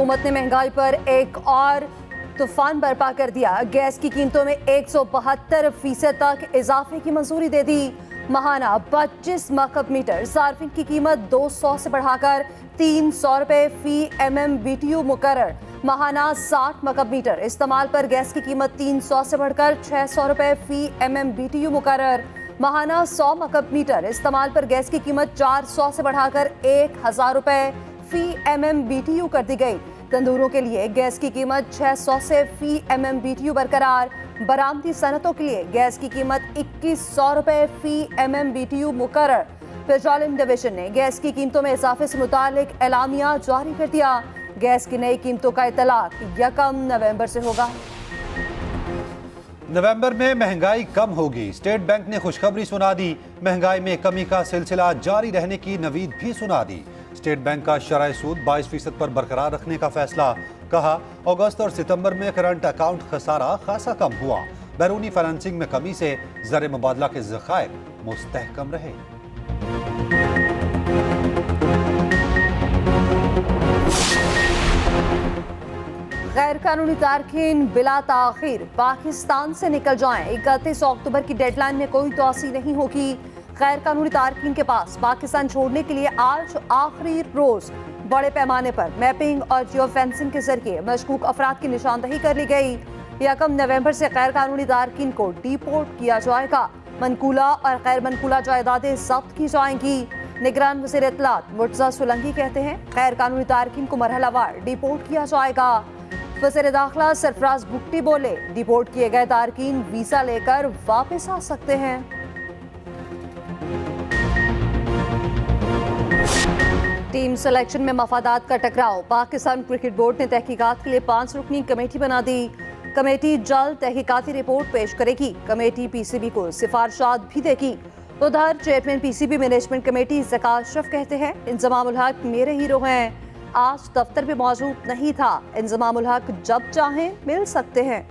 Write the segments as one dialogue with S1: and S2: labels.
S1: हुकूमत ने महंगाई पर एक और तूफान बर्पा कर दिया। गैस की कीमतों में 172% तक इजाफे की मंजूरी दे दी। माहाना 25 मकब मीटर सार्फिन की कीमत 200 से बढ़ाकर 300 रुपए फी MMBTU मुकर्रर। माहाना 60 मकब मीटर इस्तेमाल पर गैस की कीमत 300 से बढ़कर 600 रुपए फी MMBTU मुकर्रर। माहाना 100 मकब मीटर इस्तेमाल पर गैस की कीमत 400 से बढ़ाकर 1000 रुपए फी MMBTU कर दी गई। तंदूरों के लिए गैस की कीमत 600 से फी MMBTU बरकरार। बरामदी सनतों के लिए गैस की कीमत 2100 रुपए फी MMBTU मुकर्रर। पेट्रोलियम डिवीजन ने गैस की कीमतों में इजाफे से मुतालिक एलामिया जारी कर दिया। गैस की नई कीमतों का इतलाक 1 नवंबर से होगा।
S2: नवंबर में महंगाई कम होगी। स्टेट बैंक ने खुशखबरी सुना दी। महंगाई में कमी का सिलसिला जारी रहने की नवीद भी सुना दी। स्टेट बैंक का शरह सूद 22% पर बरकरार रखने का फैसला। कहा, अगस्त और सितंबर में करंट अकाउंट खसारा खासा कम हुआ। बैरूनी फाइनेंसिंग में कमी से ज़र मुबादला के ज़खायर मुस्तहकम रहे।
S1: गैर कानूनी तारकीन बिला ताखीर पाकिस्तान से निकल जाएं। 31 अक्टूबर की डेडलाइन में कोई तोसी नहीं होगी। गैर कानूनी तारकीन के पास पाकिस्तान छोड़ने के लिए आज आखिरी रोज बड़े पैमाने पर मैपिंग और जियो फेंसिंग के जरिए मशकूक अफराद की निशानदही कर ली गई। 1 नवंबर से गैर कानूनी तारकीन को डिपोर्ट किया जाएगा। मनकूला और गैर मनकूला जायदादें जब्त की जाएंगी। निगरान वज़ीर इत्तलात मुर्तज़ा सोलंकी कहते हैं, गैर कानूनी तारकीन को मरहलावार डिपोर्ट किया जाएगा। वज़ीर दाखिला सरफराज भुट्टी बोले, डिपोर्ट किए गए तारकीन वीजा लेकर वापस आ सकते हैं। टीम सिलेक्शन में मफादात का टकराव। पाकिस्तान क्रिकेट बोर्ड ने तहकीकात के लिए 5 रुकनी कमेटी बना दी। कमेटी जल्द तहकीकाती रिपोर्ट पेश करेगी। कमेटी PCB को सिफारिशात भी देगी। उधर चेयरमैन PCB मैनेजमेंट कमेटी ज़कात अशरफ कहते हैं, इंज़मामुल हक मेरे हीरो हैं। आज दफ्तर में मौजूद नहीं था। इंज़मामुल हक जब चाहें मिल सकते हैं।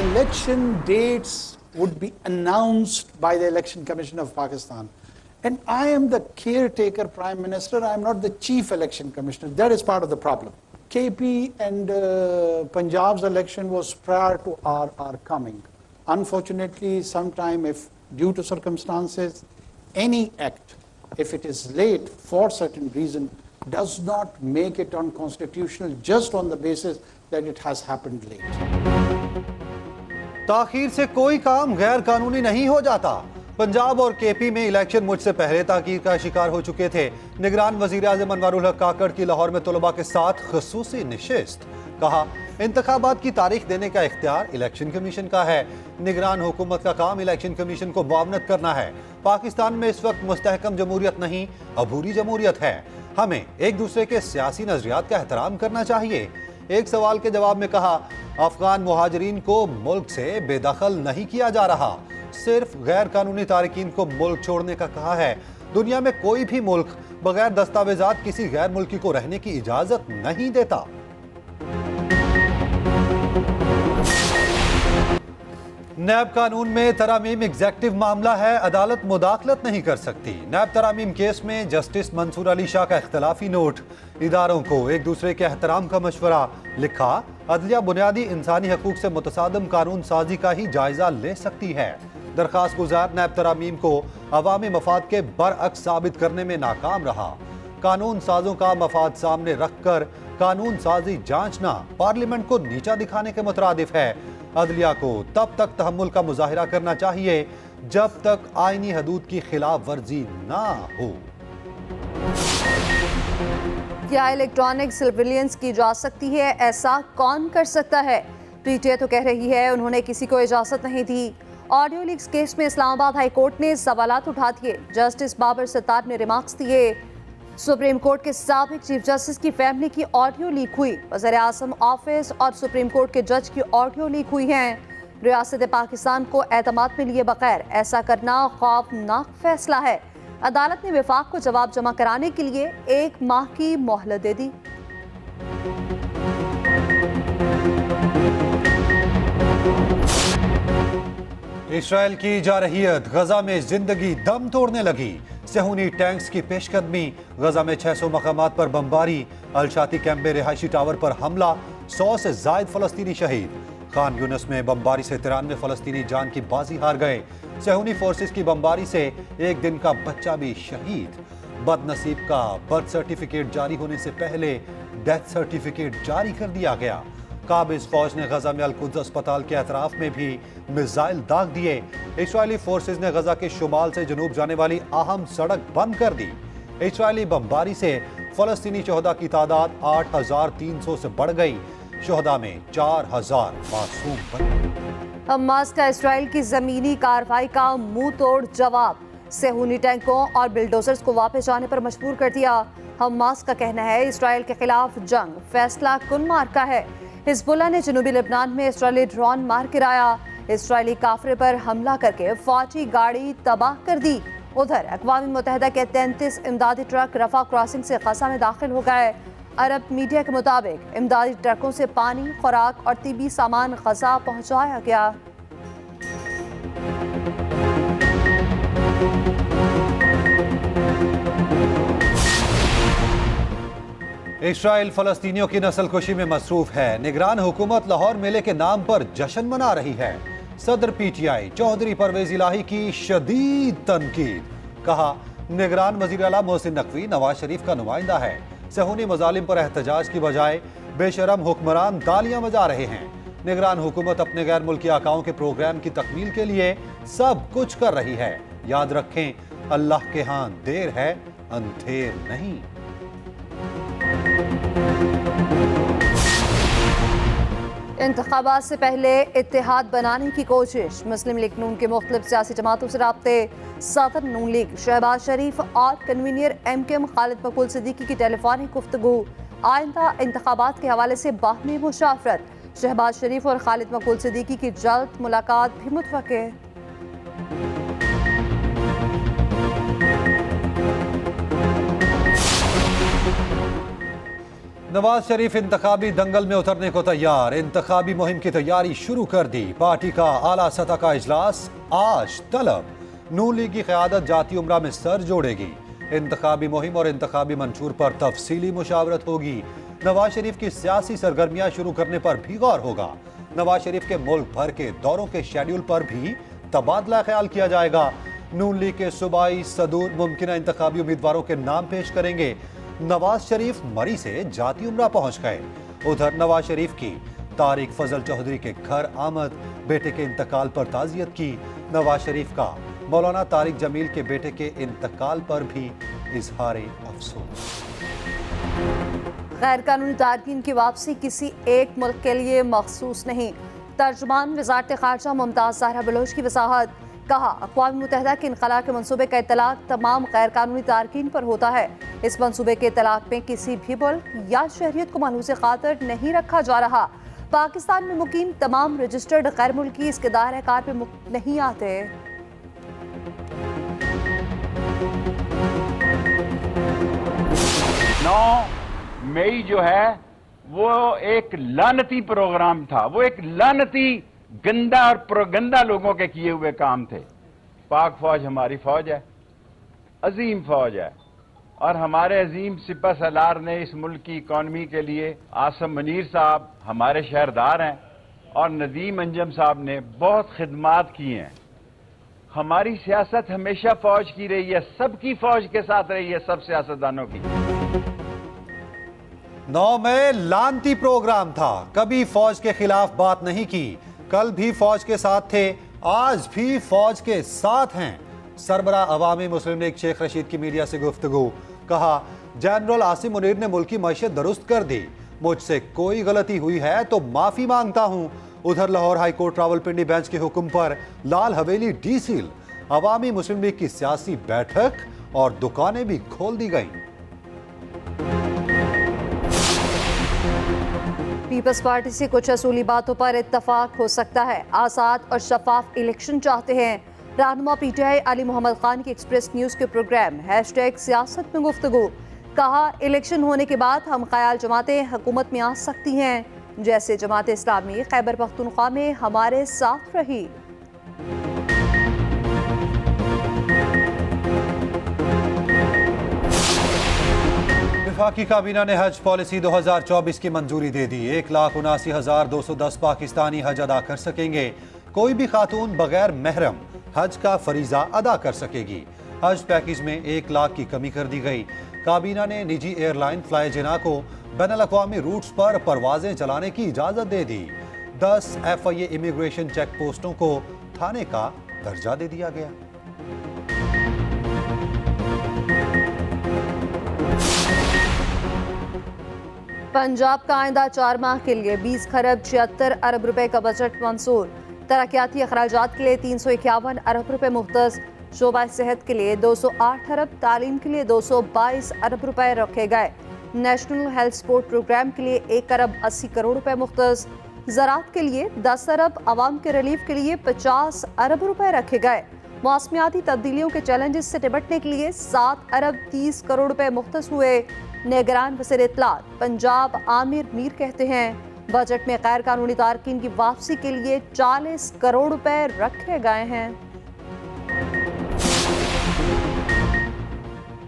S3: Election dates would be announced by the Election Commission of Pakistan. And I am the caretaker Prime Minister. I am not the Chief Election Commissioner. That is part of the problem. KP and Punjab's election was prior to our coming. Unfortunately, sometime if due to circumstances, any act, if it is late for certain reason, does not make it unconstitutional just on the basis that it has happened late.
S2: ताखीर से कोई काम गैर कानूनी नहीं हो जाता। पंजाब और KP में इलेक्शन मुझसे पहले ताखीर का शिकार हो चुके थे। निगरान वजीर आज़म अनवारुल हक काकड़ की लाहौर में तलबा के साथ खसूसी निशिस्त। कहा, इंतखाबात की तारीख देने का इख्तियार इलेक्शन कमीशन का है। निगरान हुकूमत का काम इलेक्शन कमीशन को मुआवनत करना है। पाकिस्तान में इस वक्त मुस्तहकम जमहूरियत नहीं, अबूरी जमहूरियत है। हमें एक दूसरे के सियासी नजरियात का एहतराम करना चाहिए। एक सवाल के जवाब में कहा, अफगान मुहाजिरीन को मुल्क से बेदखल नहीं किया जा रहा, सिर्फ गैर कानूनी तारकीन को मुल्क छोड़ने का कहा है। दुनिया में कोई भी मुल्क बगैर दस्तावेजात किसी गैर मुल्की को रहने की इजाजत नहीं देता। नैब कानून में तरामीम एग्जेक्टिव मामला है, अदालत मुदाखलत नहीं कर सकती। नैब तरामीम केस में जस्टिस मंसूर अली शाह का इख्तलाफी नोट। इदारों को एक दूसरे के एहतराम का मशवरा। लिखा, अदलिया बुनियादी इंसानी हकूक से मुतसादम कानून साजी का ही जायजा ले सकती है। दरखास्त गुजार नैब तरामीम को अवामी मफाद के बरअक्स साबित करने में नाकाम रहा। कानून साजों का मफाद सामने रखकर कानून साजी जांचना पार्लियामेंट को नीचा दिखाने के मुतरादिफ है। अदलिया को तब तक तहम्मुल का मुजाहिरा करना चाहिए जब तक आईनी हदूद की खिलाफ वर्जी ना हो।
S1: क्या इलेक्ट्रॉनिक सर्विलेंस की जा सकती है? ऐसा कौन कर सकता है? PTI तो कह रही है उन्होंने किसी को इजाजत नहीं दी। ऑडियो लीक्स केस में इस्लामाबाद हाई कोर्ट ने सवालात उठा दिए। जस्टिस बाबर सत्तार ने रिमार्क्स दिए। सुप्रीम कोर्ट के साबिक चीफ जस्टिस की फैमिली की ऑडियो लीक हुई। वज़ीर आज़म ऑफिस और सुप्रीम कोर्ट के जज की ऑडियो लीक हुई हैं। रियासत पाकिस्तान को एतमाद में लिए बगैर ऐसा करना खौफनाक फैसला है। अदालत ने विफाक को जवाब जमा कराने के लिए 1 माह की मोहलत दे दी।
S2: اسرائیل کی جارحیت غزہ میں زندگی دم توڑنے لگی. صہیونی ٹینکس کی پیش قدمی. غزہ میں 600 مقامات پر بمباری. الشاتی کیمپ میں رہائشی ٹاور پر حملہ. 100 سے زائد فلسطینی شہید. خان یونس میں بمباری سے 93 فلسطینی جان کی بازی ہار گئے. صہیونی فورسز کی بمباری سے ایک دن کا بچہ بھی شہید. بد نصیب کا برتھ سرٹیفکیٹ جاری ہونے سے پہلے ڈیتھ سرٹیفکیٹ جاری کر دیا گیا. قابض فوج نے غزہ میں القدس اسپتال کے اطراف میں بھی میزائل داغ دیے. اسرائیلی فورسز نے غزہ کے شمال سے جنوب جانے والی اہم سڑک بند کر دی. اسرائیلی بمباری سے فلسطینی شہداء کی تعداد 8,300 سے بڑھ گئی. شہداء میں 4,000 معصوم بنے.
S1: حماس کا اسرائیل کی زمینی کارروائی کا منہ توڑ جواب. صہیونی ٹینکوں اور بلڈوزرز کو واپس جانے پر مجبور کر دیا. حماس کا کہنا ہے اسرائیل کے خلاف جنگ فیصلہ کن مارکا ہے. حزب اللہ نے جنوبی لبنان میں اسرائیلی ڈرون مار گرایا. اسرائیلی کافرے پر حملہ کر کے فوجی گاڑی تباہ کر دی. ادھر اقوام متحدہ کے 33 امدادی ٹرک رفح کراسنگ سے غزہ میں داخل ہو گئے. عرب میڈیا کے مطابق امدادی ٹرکوں سے پانی، خوراک اور طبی سامان غزہ پہنچایا گیا.
S2: اسرائیل فلسطینیوں کی نسل کشی میں مصروف ہے. نگران حکومت لاہور میلے کے نام پر جشن منا رہی ہے. صدر P T I Chaudhry Pervaiz Elahi کی شدید تنقید. کہا نگران وزیر اعلیٰ محسن نقوی نواز شریف کا نمائندہ ہے. صہیونی مظالم پر احتجاج کی بجائے بے شرم حکمران تالیاں بجا رہے ہیں. نگران حکومت اپنے غیر ملکی آقاؤں کے پروگرام کی تکمیل کے لیے سب کچھ کر رہی ہے. یاد رکھیں اللہ کے ہاں دیر ہے اندھیر نہیں.
S1: انتخابات سے پہلے اتحاد بنانے کی کوشش. مسلم لیگ نون کے مختلف سیاسی جماعتوں سے رابطے. صدر نون لیگ شہباز شریف اور کنوینر ایم کیو ایم خالد مقبول صدیقی کی ٹیلی فونک گفتگو. آئندہ انتخابات کے حوالے سے باہمی مشاورت. شہباز شریف اور خالد مقبول صدیقی کی جلد ملاقات بھی متوقع.
S2: نواز شریف انتخابی دنگل میں اترنے کو تیار. انتخابی مہم کی تیاری شروع کر دی. پارٹی کا اعلیٰ سطح کا اجلاس آج طلب. نون لیگ کی قیادت جاتی امرہ میں سر جوڑے گی. انتخابی مہم اور انتخابی منشور پر تفصیلی مشاورت ہوگی. نواز شریف کی سیاسی سرگرمیاں شروع کرنے پر بھی غور ہوگا. نواز شریف کے ملک بھر کے دوروں کے شیڈول پر بھی تبادلہ خیال کیا جائے گا. نون لیگ کے صوبائی صدور ممکنہ انتخابی امیدواروں کے نام پیش کریں گے. نواز شریف مری سے جاتی امرہ پہنچ گئے. ادھر نواز شریف کی طارق فضل چودھری کے گھر آمد. بیٹے کے انتقال پر تعزیت کی. نواز شریف کا مولانا طارق جمیل کے بیٹے کے انتقال پر بھی اظہار افسوس.
S1: غیر قانونی تارکین کی واپسی کسی ایک ملک کے لیے مخصوص نہیں. ترجمان وزارت خارجہ ممتاز زہرا بلوچ کی وضاحت. کہا اقوام متحدہ کے انخلاء کے منصوبے کا اطلاق تمام غیر قانونی تارکین پر ہوتا ہے. اس منصوبے کے اطلاق میں کسی بھی ملک یا شہریت کو ملحوظ خاطر نہیں رکھا جا رہا. پاکستان میں مقیم تمام رجسٹرڈ غیر ملکی اس کے دائرہ کار پہ نہیں آتے.
S4: 9 مئی جو ہے وہ ایک لعنتی پروگرام تھا. وہ ایک لعنتی گندا اور پروگندا لوگوں کے کیے ہوئے کام تھے. پاک فوج ہماری فوج ہے، عظیم فوج ہے، اور ہمارے عظیم سپہ سالار نے اس ملک کی اکانومی کے لیے عاصم منیر صاحب ہمارے شہردار ہیں، اور ندیم انجم صاحب نے بہت خدمات کی ہیں. ہماری سیاست ہمیشہ فوج کی رہی ہے، سب کی فوج کے ساتھ رہی ہے، سب سیاستدانوں کی.
S2: 9 میں لانتی پروگرام تھا. کبھی فوج کے خلاف بات نہیں کی. کل بھی فوج کے ساتھ تھے، آج بھی فوج کے ساتھ ہیں. سربراہ عوامی مسلم لیگ شیخ رشید کی میڈیا سے گفتگو. کہا جنرل عاصم منیر نے ملکی معیشت درست کر دی. مجھ سے کوئی غلطی ہوئی ہے تو معافی مانگتا ہوں. ادھر Lahore high court Rawalpindi bench کے حکم پر لال حویلی ڈی سیل. عوامی مسلم لیگ کی سیاسی بیٹھک اور دکانیں بھی کھول دی گئیں.
S1: پیپلز پارٹی سے کچھ اصولی باتوں پر اتفاق ہو سکتا ہے. آزاد اور شفاف الیکشن چاہتے ہیں. رہنما پی ٹی آئی علی محمد خان کی ایکسپریس نیوز کے پروگرام #سیاست میں گفتگو. کہا الیکشن ہونے کے بعد ہم خیال جماعتیں حکومت میں آ سکتی ہیں، جیسے جماعت اسلامی خیبر پختونخوا میں ہمارے ساتھ رہی.
S2: वफाकी काबीना ने हज पॉलिसी 2024 की मंजूरी दे दी। 1,79,210 पाकिस्तानी हज अदा कर सकेंगे। कोई भी खातून बगैर महरम हज का फरीजा अदा कर सकेगी। हज पैकेज में 1 लाख की कमी कर दी गई। काबीना ने निजी एयरलाइन फ्लाई जिना को बैनुल-अक़वामी रूट्स पर परवाजें चलाने की इजाजत दे दी। 10 FIA इमिग्रेशन चेक पोस्टों को थाने का दर्जा दे दिया गया।
S1: पंजाब का आइंदा 4 माह के लिए 20 खरब 76 अरब रुपए का बजट मंजूर। तरक्याती अखराजात के लिए 351 अरब रुपए मुख्तस। शोबा सेहत के लिए 208 अरब, तालीम के लिए 222 अरब रुपए रखे गए। नेशनल हेल्थ सपोर्ट प्रोग्राम के लिए 1 अरब 80 करोड़ रुपए मुख्तस। ज़राअत के लिए 10 अरब, अवाम के रिलीफ के लिए 50 अरब रुपए रखे गए। मौसमियाती तब्दीलियों के चैलेंजेस से निपटने के लिए 7 अरब 30 करोड़ रुपए मुख्तस हुए। निगरान वज़ीर इत्तलात पंजाब आमिर मीर कहते हैं बजट में गैर कानूनी तारकीन की वापसी के लिए 40 करोड़ रुपए रखे गए हैं।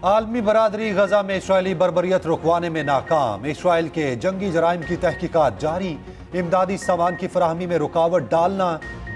S2: आलमी बरादरी गजा में इसराइली बर्बरियत रुकवाने में नाकाम। इसराइल के जंगी जराइम की तहकीकात जारी। इमदादी सामान की फराहमी में रुकावट डालना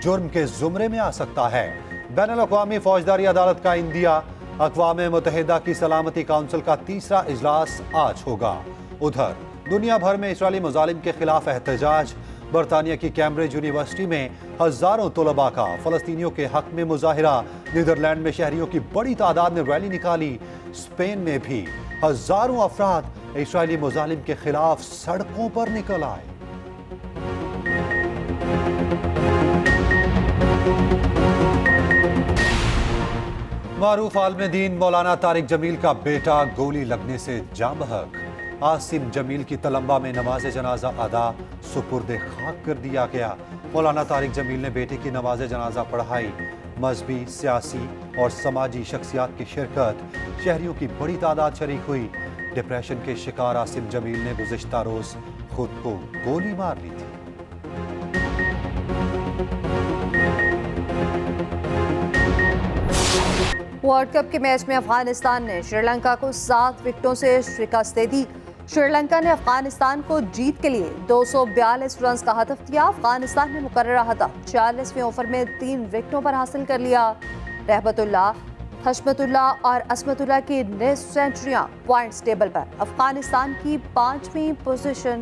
S2: जुर्म के जुमरे में आ सकता है। बैनुल-अक़वामी फौजदारी अदालत का इंदिया। अक़वाम मुत्तहिदा की सलामती काउंसिल का 3रा इजलास आज होगा। उधर दुनिया भर में इसराइली मुजालिम के खिलाफ एहतजाज। बरतानिया की कैम्ब्रिज यूनिवर्सिटी में हजारों तलबा का फ़लस्तीनियों के हक में मुजाहिरा। नीदरलैंड में शहरियों की बड़ी तादाद ने रैली निकाली। स्पेन में भी हजारों अफराद इसराइली मुजालिम के खिलाफ सड़कों पर निकल आए। मारूफ आलिम दीन मौलाना तारिक जमील का बेटा गोली लगने से जाँ बहक। आसिम जमील की तलम्बा में नमाज जनाजा अदा सुपुर्द खाक कर दिया गया। मौलाना तारिक जमील ने बेटे की नमाज जनाजा पढ़ाई। मजहबी, सियासी और समाजी शख्सियात की शिरकत। शहरियों की बड़ी तादाद शरीक हुई। डिप्रेशन के शिकार आसिम जमील ने गुज़िश्ता रोज खुद को गोली मार ली थी।
S1: वर्ल्ड कप के मैच में अफगानिस्तान ने श्रीलंका को 7 विकेटों से शिकस्त दे दी। श्रीलंका ने अफगानिस्तान को जीत के लिए 242 रन का हदफ दिया। अफगानिस्तान ने मुकर्ररा हदफ 46वें ओवर में 3 विकेटों पर हासिल कर लिया। रहमतुल्लाह, हशमतुल्लाह और असमतुल्लाह की नेस्ट सेंचुरियां पॉइंट्स टेबल पर अफगानिस्तान की 5वीं पोजीशन।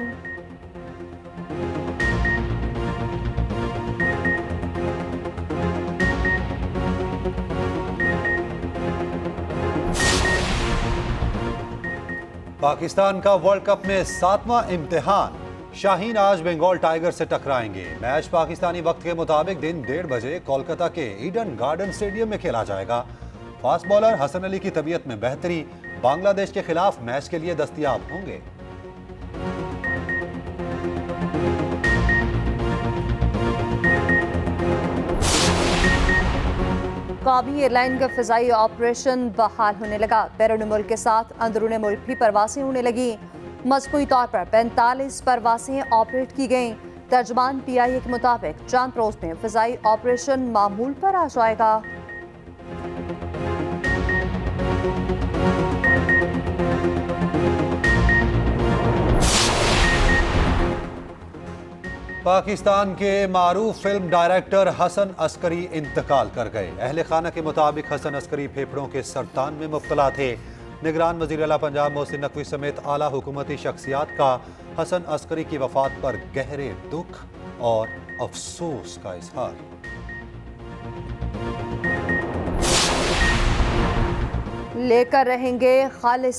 S2: पाकिस्तान का वर्ल्ड कप में 7वां इम्तिहान। शाहीन आज बंगाल टाइगर से टकराएंगे। मैच पाकिस्तानी वक्त के मुताबिक दिन 1:30 बजे कोलकाता के ईडन गार्डन स्टेडियम में खेला जाएगा। फास्ट बॉलर हसन अली की तबीयत में बेहतरी। बांग्लादेश के खिलाफ मैच के लिए दस्तयाब होंगे।
S1: कौमी एयरलाइन का फ़िज़ाई ऑपरेशन बहाल होने लगा। बैरून मुल्क के साथ अंदरूनी मुल्क भी परवासें होने लगी। मजमूई तौर पर 45 परवासें ऑपरेट की गईं। तर्जमान PIA के मुताबिक चंद रोज में फ़िज़ाई ऑपरेशन मामूल पर आ जाएगा।
S2: पाकिस्तान के मारूफ फिल्म डायरेक्टर हसन अस्करी इंतकाल कर गए। अहले खाना के मुताबिक हसन अस्करी फेफड़ों के सरतान में मुब्तला थे। निगरान वज़ीर आला पंजाब मोहसिन नकवी समेत आला हुकूमती शख्सियात का हसन अस्करी की वफात पर गहरे दुख और अफसोस का इजहार।
S1: लेकर रहेंगे खालिस